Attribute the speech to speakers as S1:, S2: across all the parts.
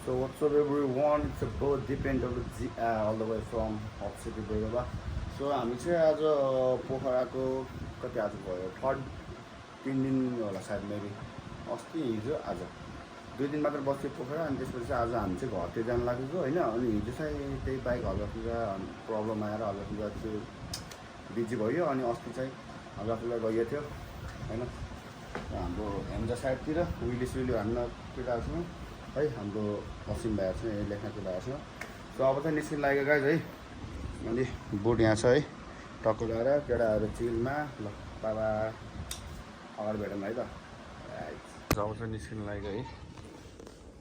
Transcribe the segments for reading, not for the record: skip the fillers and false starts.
S1: So what's up everyone? It's a boat depend on all the way from Hot City Bouleva. So हामी चाहिँ आज पोखराको कति आज भयो 3 दिन होला सायद मेबी अस्ति हिजो आज 2 दिन मात्र बस्यो पोखरा अनि त्यसपछि आज हामी चाहिँ घरतिर जान लागेको होइन अनि हिजो चाहिँ त्यही बाइक हल्काफुल्का प्रब्लम आएर हल्काफुल्का त्यो बिजी भयो अनि अस्ति चाहिँ हल्काफुल्का गएको थियो होइन हाम्रो हेम्जा साइडतिर विली सुइली हान्न केटाहरू छौँ है हाम्रो असिम भाइहरू छ यही लेख्न केटाहरू छ सो अब चाहिँ निस्किन लागेको गाइज है अनि बोट यहाँ छ है टक्क गएर केटाहरू चिलमा ल बाबा अगाडि भेटौँ है त अब चाहिँ निस्किन लागेको है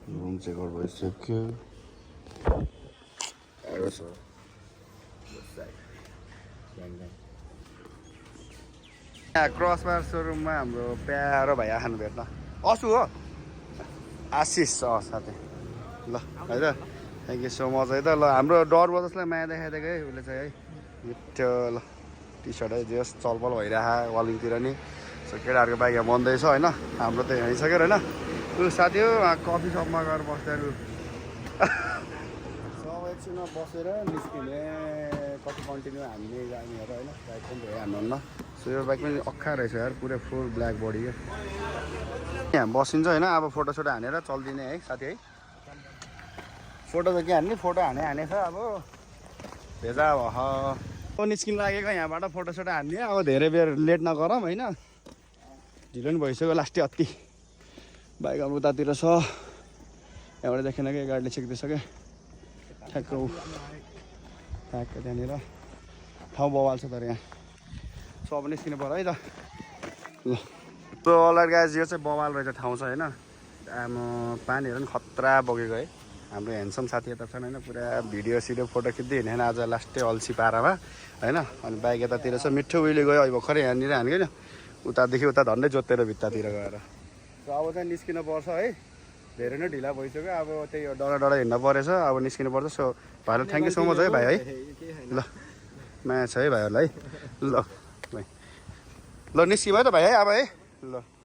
S1: रुम चेक आउट भइसक्यो यहाँ क्रसबार सोरुममा हाम्रो प्यारो भाइ आखानु भेट्न असु हो आशिष साथै ल है त थ्याङ्क यू सो मच है त ल हाम्रो डर बजसलाई माया देखाइदिएको है उसले चाहिँ है मिठो ल टी सर्ट है जे चलपल भइरहेको वालिङतिर नि सो केटाहरूको बाइक यहाँ बन्दैछ होइन हाम्रो त यहीँ छ होइन ऊ साथी हो कफी सपमा गएर बस्दाखेरि सब एकछिनमा बसेर निस्किने कति कन्टिन्यू हामीले जानेहरू होइन बाइक पनि भइहाल्नुहुन्न सो यो बाइक पनि अख्खा रहेछ यार पुरै फुल ब्ल्याक बडी क्या यहाँ बसिन्छ होइन अब फोटोसोटो हानेर चल्दिने है साथी है फोटो त के हान्ने फोटो हानेछ अब भेजा अब निस्किन लागेको यहाँबाट फोटोसोटो हान्ने अब धेरै बेर लेट नगरौँ होइन ढिलो पनि भइसक्यो लास्टै अति बाइक अब उतातिर छ यहाँबाट देखेन कि गाडीले छेक्दैछ क्या ठ्याक्क ठ्याक्क त्यहाँनिर ठाउँ बवाल छ तर यहाँ सो अब निस्किनु पऱ्यो है त ल त्यो अलरेडी गाइज यो चाहिँ बवाल रहेछ ठाउँ छ होइन पानीहरू पनि खतरा बगेको है हाम्रो ह्यान्डसम साथी यता छन् होइन पुरा भिडियो सिडियो फोटो खिच्दै हिँडेन आज लास्टै अल्छी पारामा होइन अनि बाइक यतातिर छ मिठो उहिले गयो अब भर्खरै यहाँनिर हान्यो नि उतादेखि उता झन्डै जोतेर भित्तातिर गएर र अब चाहिँ निस्किनु पर्छ है धेरै नै ढिला भइसक्यो अब त्यही डरा डरा हिँड्नु परेछ अब निस्किनु पर्छ सो भाइलाई थ्याङ्क यू सो मच है भाइ है ल माया छ है भाइहरूलाई ल भाइ ल निस्कियो है त भाइ है अब है ल